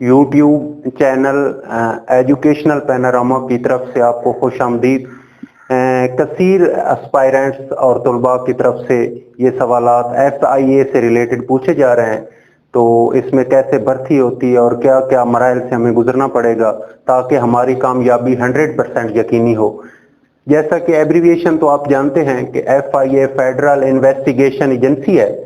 YouTube channel educational panorama की तरफ से आपको खुश आमदीद। कसीर एस्पायरेंट्स और तलबा की तरफ से ये सवालात FIA से रिलेटेड पूछे जा रहे हैं, तो इसमें कैसे भर्ती होती है और क्या क्या मराइल से हमें गुजरना पड़ेगा ताकि हमारी कामयाबी 100% यकीनी हो। जैसा कि एब्रीविएशन तो आप जानते हैं कि FIA फेडरल इन्वेस्टिगेशन एजेंसी है।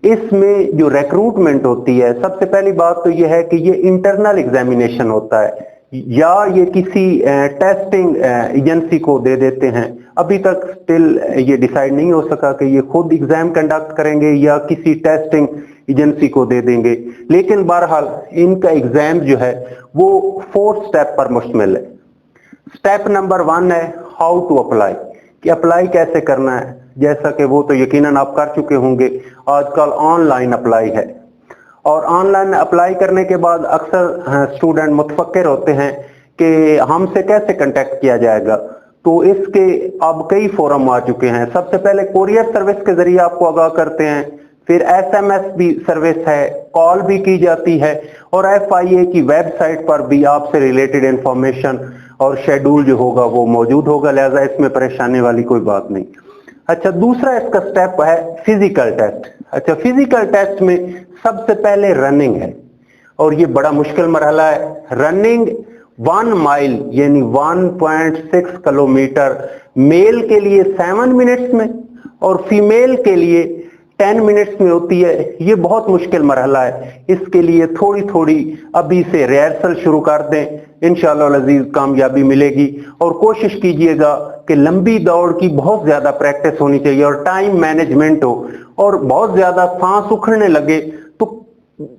इसमें जो रिक्रूटमेंट होती है, सबसे पहली बात तो यह है कि ये इंटरनल एग्जामिनेशन होता है या ये किसी टेस्टिंग एजेंसी को दे देते हैं। अभी तक स्टिल ये डिसाइड नहीं हो सका कि ये खुद एग्जाम कंडक्ट करेंगे या किसी टेस्टिंग एजेंसी को दे देंगे, लेकिन बहरहाल इनका एग्जाम जो है वो 4 स्टेप पर मुश्तमिल है। स्टेप नंबर 1 है हाउ टू अप्लाई, कि अप्लाई कैसे करना है। जैसा कि वो तो यकीनन आप कर चुके होंगे, आजकल ऑनलाइन अप्लाई है और ऑनलाइन अप्लाई करने के बाद अक्सर स्टूडेंट मुतफक्किर होते हैं कि हमसे कैसे कांटेक्ट किया जाएगा। तो इसके अब कई फोरम आ चुके हैं। सबसे पहले कोरियर सर्विस के जरिए आपको आगाह करते हैं, फिर SMS भी सर्विस है, कॉल भी की जाती है और FIA की वेबसाइट पर भी आपसे रिलेटेड इंफॉर्मेशन और शेड्यूल जो होगा वो मौजूद होगा, लिहाजा इसमें परेशानी वाली कोई बात नहीं। अच्छा, दूसरा इसका स्टेप है फिजिकल टेस्ट। अच्छा, फिजिकल टेस्ट में सबसे पहले रनिंग है और ये बड़ा मुश्किल मरहला है। रनिंग 1 माइल यानी 1.6 किलोमीटर मेल के लिए 7 मिनट्स में और फीमेल के लिए 10 मिनट्स में होती है। ये बहुत मुश्किल मरहला है, इसके लिए थोड़ी थोड़ी अभी से रिहर्सल शुरू कर दें, इंशाअल्लाह अज़ीज कामयाबी मिलेगी। और कोशिश कीजिएगा कि लंबी दौड़ की बहुत ज्यादा प्रैक्टिस होनी चाहिए और टाइम मैनेजमेंट हो, और बहुत ज्यादा सांस उखड़ने लगे तो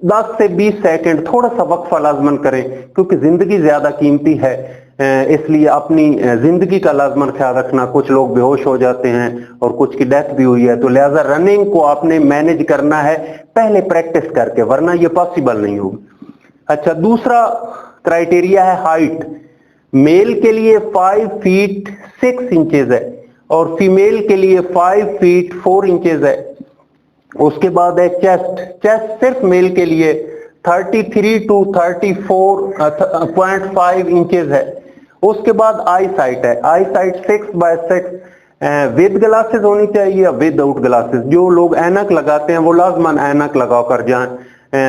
10 से 20 सेकंड थोड़ा सा वक्फा लाजमन करें, क्योंकि जिंदगी ज्यादा कीमती है, इसलिए अपनी जिंदगी का लाजमन ख्याल रखना। कुछ लोग बेहोश हो जाते हैं और कुछ की डेथ भी हुई है, तो लिहाजा रनिंग को आपने मैनेज करना है पहले प्रैक्टिस करके, वरना ये पॉसिबल नहीं होगी। अच्छा, दूसरा क्राइटेरिया है हाइट। मेल के लिए 5 फीट 6 इंचेस है और फीमेल के लिए 5 फीट 4 इंचेस है। उसके बाद है चेस्ट सिर्फ मेल के लिए 33 to 34.5 इंचेस है। उसके बाद आई साइट है, आई साइट 6x6 विद ग्लासेस होनी चाहिए या विद आउट ग्लासेस। जो लोग ऐनक लगाते हैं वो लाजमन ऐनक लगा कर जाएं।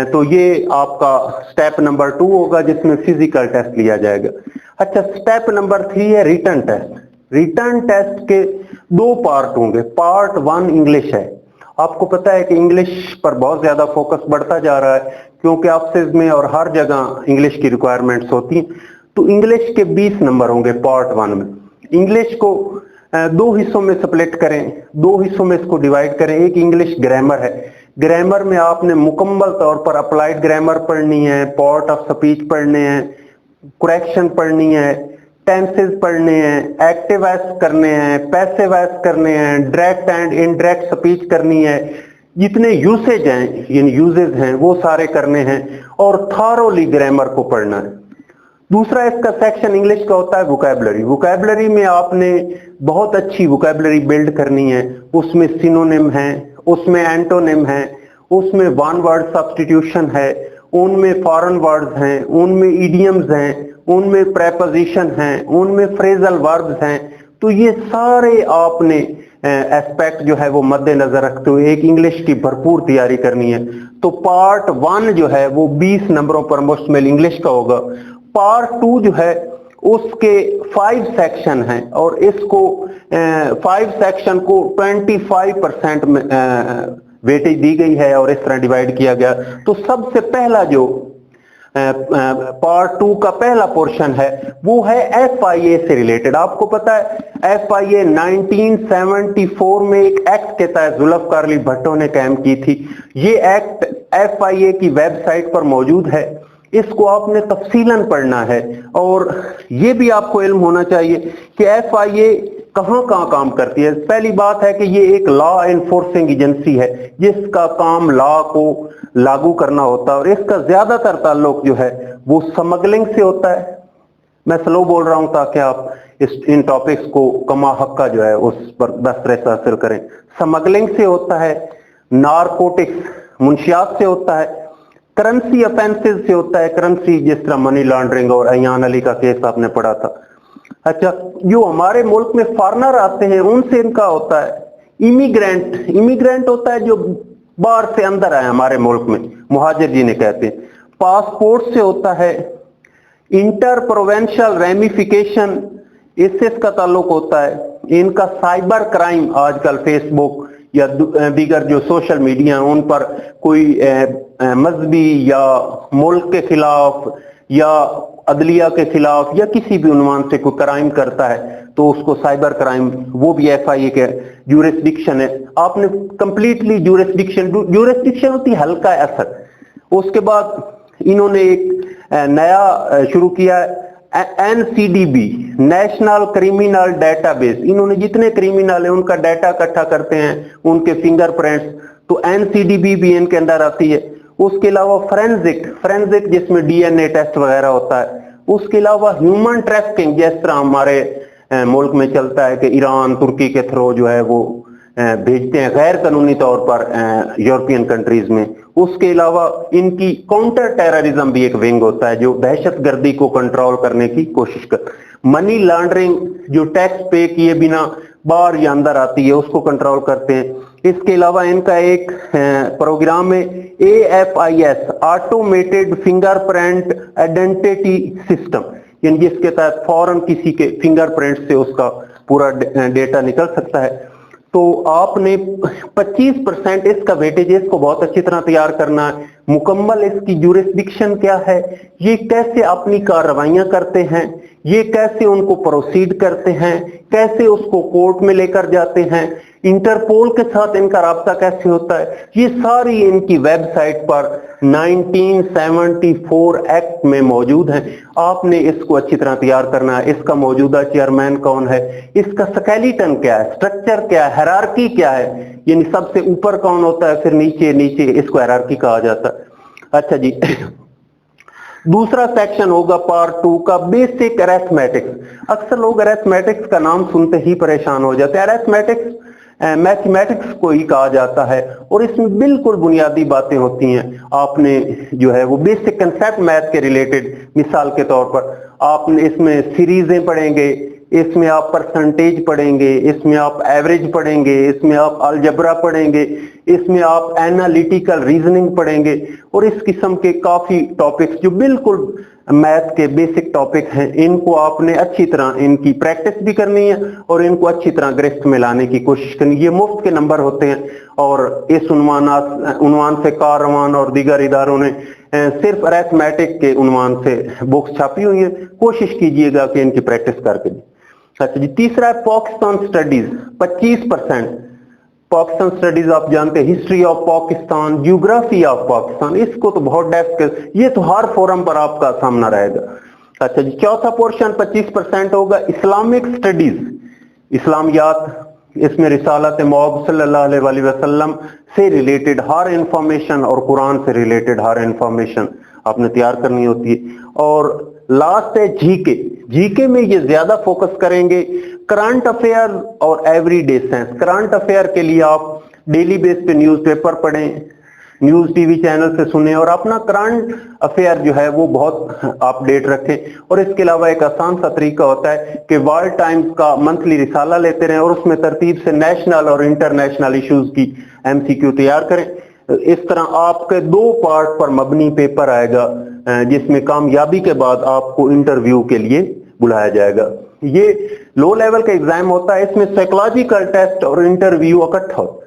तो ये आपका स्टेप नंबर 2 होगा जिसमें फिजिकल टेस्ट लिया जाएगा। अच्छा, स्टेप नंबर 3 है रिटन टेस्ट। रिटन टेस्ट के 2 पार्ट होंगे। पार्ट 1 इंग्लिश है। आपको पता है कि इंग्लिश पर बहुत ज्यादा फोकस बढ़ता जा रहा है, क्योंकि ऑफिस में और हर जगह इंग्लिश की रिक्वायरमेंट्स होती हैं। तो इंग्लिश के 20 नंबर होंगे पार्ट 1 में। इंग्लिश को 2 हिस्सों में स्प्लिट करें, 2 हिस्सों में इसको डिवाइड करें। एक इंग्लिश ग्रामर है। ग्रामर में आपने मुकम्मल तौर पर अप्लाइड ग्रामर पढ़नी है, पार्ट ऑफ स्पीच पढ़ने हैं, करेक्शन पढ़नी है, टेंसेस पढ़ने हैं, एक्टिव वॉइस करने हैं, पैसिव वॉइस करने हैं, डायरेक्ट एंड इनडायरेक्ट स्पीच करनी है, जितने यूसेज हैं यानी यूजेस हैं वो सारे करने हैं और थॉरोली ग्रामर को पढ़ना है। दूसरा इसका सेक्शन इंग्लिश का होता है वोकैबुलरी। वोकैबुलरी में आपने बहुत अच्छी वोकैबुलरी बिल्ड करनी है। उसमें सिनोनिम है, उसमें एंटोनिम है, उसमें वन वर्ड सब्स्टिट्यूशन है, उनमें फॉरेन वर्ड्स हैं, उनमें इडियम्स हैं, उनमें प्रेपोजिशन हैं, उनमें फ्रेजल वर्ब्स हैं। तो ये सारे आपने एस्पेक्ट जो है वो मद्देनजर रखते हुए एक इंग्लिश की भरपूर तैयारी करनी है। तो पार्ट 1 जो है वो 20 नंबरों पर मुश्तमिल इंग्लिश का होगा। पार्ट 2 जो है उसके 5 सेक्शन हैं और इसको 5 सेक्शन को 25% में वेटेज दी गई है और इस तरह डिवाइड किया गया। तो सबसे पहला जो पार्ट 2 का पहला पोर्शन है वो है FIA से रिलेटेड। आपको पता है FIA 1974 में एक एक्ट के तहत जुल्फ़िकार अली भुट्टो ने कायम की थी। ये एक्ट FIA की वेबसाइट पर मौजूद है, इसको आपने तफसीलन पढ़ना है। और ये भी आपको इल्म होना चाहिए कि FIA कहां काम करती है। पहली बात है कि ये एक लॉ एनफोर्सिंग एजेंसी है जिसका काम लॉ को लागू करना होता है और इसका ज्यादातर ताल्लुक जो है वो स्मगलिंग से होता है। मैं स्लो बोल रहा हूं ताकि आप इन टॉपिक्स को कमा हक्का जो है उस पर दस्तरस हासिल करें। स्मगलिंग से होता है, नारकोटिक्स मुंशियात से होता है, करंसी ऑफेंसेस से होता है, करंसी जिस तरह मनी लॉन्ड्रिंग और अयान अली का केस आपने पढ़ा था। अच्छा, जो हमारे मुल्क में फॉरेनर आते हैं उनसे इनका होता है इमिग्रेंट, इमिग्रेंट होता है जो बाहर से अंदर आए हमारे मुल्क में, मुहाजिर जिन्हें कहते हैं। पासपोर्ट से होता है इंटर प्रोविंशियल रेमिफिकेशन, इससे इसका ताल्लुक होता है। इनका साइबर क्राइम, आजकल फेसबुक या दीगर जो सोशल मीडिया उन पर कोई मजहबी या मुल्क के खिलाफ या अदलिया के खिलाफ या किसी भी उन्वान से कोई क्राइम करता है तो उसको साइबर क्राइम, वो भी FIA के ज्यूरिसडिक्शन है। आपने कंप्लीटली ज्यूरिसडिक्शन होती है हल्का असर। उसके बाद इन्होंने एक नया शुरू किया NCDB, नेशनल क्रिमिनल डेटाबेस। इन्होंने जितने क्रिमिनल है उनका डाटा इकट्ठा करते हैं, उनके फिंगरप्रिंट्स, तो NCDB भी इनके अंदर आती है। उसके अलावा फोरेंसिक जिसमें DNA टेस्ट वगैरह होता है। उसके अलावा ह्यूमन ट्रैफिकिंग, जिस तरह हमारे मुल्क में चलता है कि ईरान तुर्की के थ्रू जो है वो भेजते हैं गैर कानूनी तौर पर यूरोपियन कंट्रीज में। उसके अलावा इनकी काउंटर टेररिज्म भी एक विंग होता है जो दहशतगर्दी को कंट्रोल करने की कोशिश कर। मनी लॉन्ड्रिंग, जो टैक्स पे किए बिना बाहर या अंदर आती है उसको कंट्रोल करते हैं। इसके अलावा इनका एक प्रोग्राम है AFIS, automated fingerprint identity system, यानी जिसके तहत फौरन किसी के फिंगरप्रिंट से उसका पूरा डेटा निकल सकता है। तो आपने 25% इसका वेटेज, इसको बहुत अच्छी तरह तैयार करना है। मुकम्मल इसकी ज्यूरिसडिक्शन क्या है, ये कैसे अपनी कार्रवाइयां करते हैं, ये कैसे उनको प्रोसीड करते हैं, कैसे उसको कोर्ट में लेकर जाते हैं, इंटरपोल के साथ इनका राब्ता कैसे होता है, ये सारी इनकी वेबसाइट पर 1974 एक्ट में मौजूद है। आपने इसको अच्छी तरह तैयार करना है। इसका मौजूदा चेयरमैन कौन है, इसका स्केलेटन क्या है, स्ट्रक्चर क्या है, हायरार्की क्या है, यानी सबसे ऊपर कौन होता है, फिर नीचे इसको हायरार्की कहा जाता है। अच्छा जी, दूसरा सेक्शन होगा पार्ट 2 का, बेसिक अरिथमेटिक्स। अक्सर लोग अरिथमेटिक्स का नाम सुनते ही परेशान हो जाते हैं। अरिथमेटिक्स मैथमेटिक्स को ही कहा जाता है और इसमें बिल्कुल बुनियादी बातें होती हैं। आपने जो है वो बेसिक कंसेप्ट मैथ के रिलेटेड, मिसाल के तौर पर आपने इसमें सीरीजें पढ़ेंगे, इसमें आप परसेंटेज पढ़ेंगे, इसमें आप एवरेज पढ़ेंगे, इसमें आप अलजेब्रा पढ़ेंगे, इसमें आप एनालिटिकल रीजनिंग पढ़ेंगे और इस किस्म के काफी टॉपिक्स जो बिल्कुल मैथ के बेसिक टॉपिक हैं, इनको आपने अच्छी तरह इनकी प्रैक्टिस भी करनी है और इनको अच्छी तरह गिरफ्त में लाने की कोशिश करनी है। ये मुफ्त के नंबर होते हैं और इस उन्वान से कारवान और दीगर इदारों ने सिर्फ अरिथमेटिक के उन्वान से बुक्स छापी हुई है। कोशिश कीजिएगा कि इनकी प्रैक्टिस करके। अच्छा जी, तीसरा है पाकिस्तान स्टडीज, 25%। पाकिस्तान स्टडीज आप जानते हैं, history of Pakistan, geography of Pakistan, इसको तो बहुत डेप्थ, ये तो हर फोरम पर आपका सामना रहेगा। अच्छा जी, चौथा पोर्शन 25% होगा इस्लामिक स्टडीज, इस्लामियात। इसमें रिसालत मौब सल्लल्लाहु अलैहि वसल्लम से रिलेटेड हर इंफॉर्मेशन और कुरान से रिलेटेड हर इंफॉर्मेशन आपने तैयार करनी होती है। और लास्ट है जीके। जीके में ये ज्यादा फोकस करेंगे करंट अफेयर और एवरीडे सेंस। करंट अफेयर के लिए आप डेली बेस पे न्यूज़पेपर पढ़ें, न्यूज टीवी चैनल से सुने और अपना करंट अफेयर जो है वो बहुत अपडेट रखें। और इसके अलावा एक आसान सा तरीका होता है कि वर्ल्ड टाइम्स का मंथली रिसाला लेते रहें और उसमें तरतीब से नेशनल और इंटरनेशनल इश्यूज की MCQ तैयार करें। इस तरह आपके 2 पार्ट पर मबनी पेपर आएगा जिसमें कामयाबी के बाद आपको इंटरव्यू के लिए बुलाया जाएगा। ये लो लेवल का एग्जाम होता है, इसमें साइकोलॉजिकल टेस्ट और इंटरव्यू इकट्ठा होता है।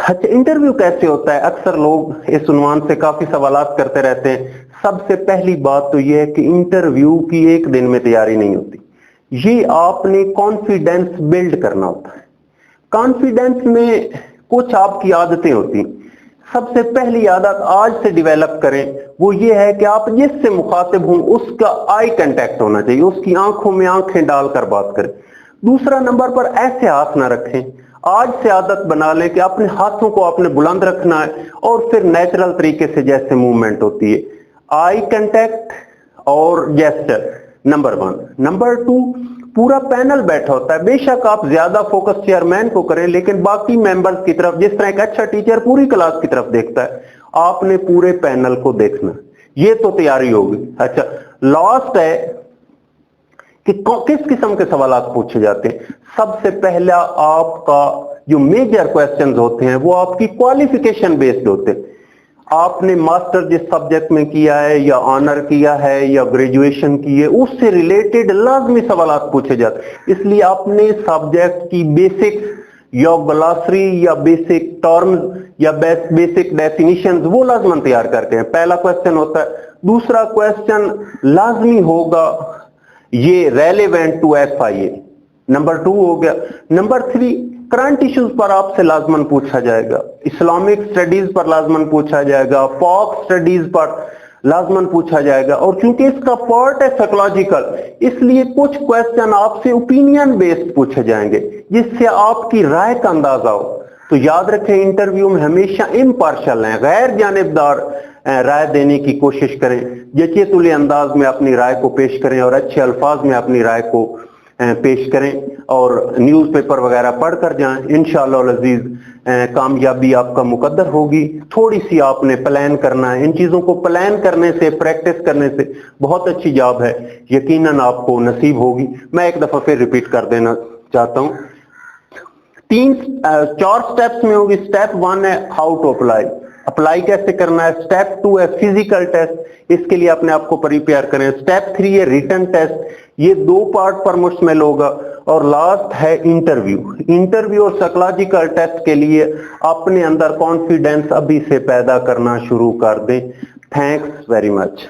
अच्छा, इंटरव्यू कैसे होता है? अक्सर लोग इस उन्वान से काफी सवालात करते रहते हैं। सबसे पहली बात तो यह है कि इंटरव्यू की एक दिन में तैयारी नहीं होती, ये आपने कॉन्फिडेंस बिल्ड करना होता है। कॉन्फिडेंस में कुछ आपकी आदतें होती हैं। सबसे पहली आदत आज से डेवलप करें, वो ये है कि आप जिससे मुखातिब हों उसका आई कांटेक्ट होना चाहिए, उसकी आंखों में आंखें डालकर बात करें। दूसरा नंबर पर ऐसे हाथ ना रखें। आज से आदत बना लें कि अपने हाथों को आपने बुलंद रखना है और फिर नेचुरल तरीके से जैसे मूवमेंट होती है, आई कांटेक्ट और जेस्चर, नंबर 1। नंबर 2, पूरा पैनल बैठा होता है। बेशक आप ज्यादा फोकस चेयरमैन को करें, लेकिन बाकी मेंबर्स की तरफ, जिस तरह एक अच्छा टीचर पूरी क्लास की तरफ देखता है, आपने पूरे पैनल को देखना। ये तो तैयारी होगी। अच्छा, लास्ट है कि किस किस्म के सवाल पूछे जाते हैं। सबसे पहला आपका जो मेजर क्वेश्चंस होते हैं वो आपकी क्वालिफिकेशन बेस्ड होते हैं। आपने मास्टर जिस सब्जेक्ट में किया है या ऑनर किया है या ग्रेजुएशन की है, उससे रिलेटेड लाजमी सवाल पूछे जाते हैं। इसलिए अपने सब्जेक्ट की बेसिक या ग्लॉसरी या बेसिक टर्म्स या बेसिक डेफिनेशंस वो लाजमन तैयार करके हैं। पहला क्वेश्चन होता है। दूसरा क्वेश्चन लाजमी होगा ये रेलेवेंट टू FIA, नंबर 2 हो गया। नंबर 3 करंट इश्यूज पर आपसे लाजमन पूछा जाएगा, इस्लामिक स्टडीज पर लाजमन पूछा जाएगा, फॉक स्टडीज पर लाजमन पूछा जाएगा। और क्योंकि इसका पार्ट है साइकोलॉजिकल, इसलिए कुछ क्वेश्चन आपसे ओपिनियन बेस्ड पूछे जाएंगे जिससे आपकी राय का अंदाजा हो। तो याद रखें, इंटरव्यू में हमेशा इम्पार्शियल हैं, गैर जानिबदार राय देने की कोशिश करें। जचेतुले अंदाज में अपनी राय को पेश करें और अच्छे अल्फाज में अपनी राय को पेश करें और न्यूज़पेपर वगैरह पढ़कर जाएं। इंशाअल्लाह अज़ीज कामयाबी आपका मुकद्दर होगी। थोड़ी सी आपने प्लान करना है। इन चीजों को प्लान करने से, प्रैक्टिस करने से बहुत अच्छी जॉब है, यकीनन आपको नसीब होगी। मैं एक दफा फिर रिपीट कर देना चाहता हूं। 4 स्टेप्स में होगी। स्टेप 1 है हाउ टू अप्लाई कैसे करना है। स्टेप 2 है फिजिकल टेस्ट, इसके लिए अपने आप को प्रिपेयर करें। स्टेप 3 है रिटन टेस्ट, ये 2 पार्ट पर मुश्तमिल होगा। और लास्ट है इंटरव्यू और साइकोलॉजिकल टेस्ट के लिए अपने अंदर कॉन्फिडेंस अभी से पैदा करना शुरू कर दें। Thanks very much.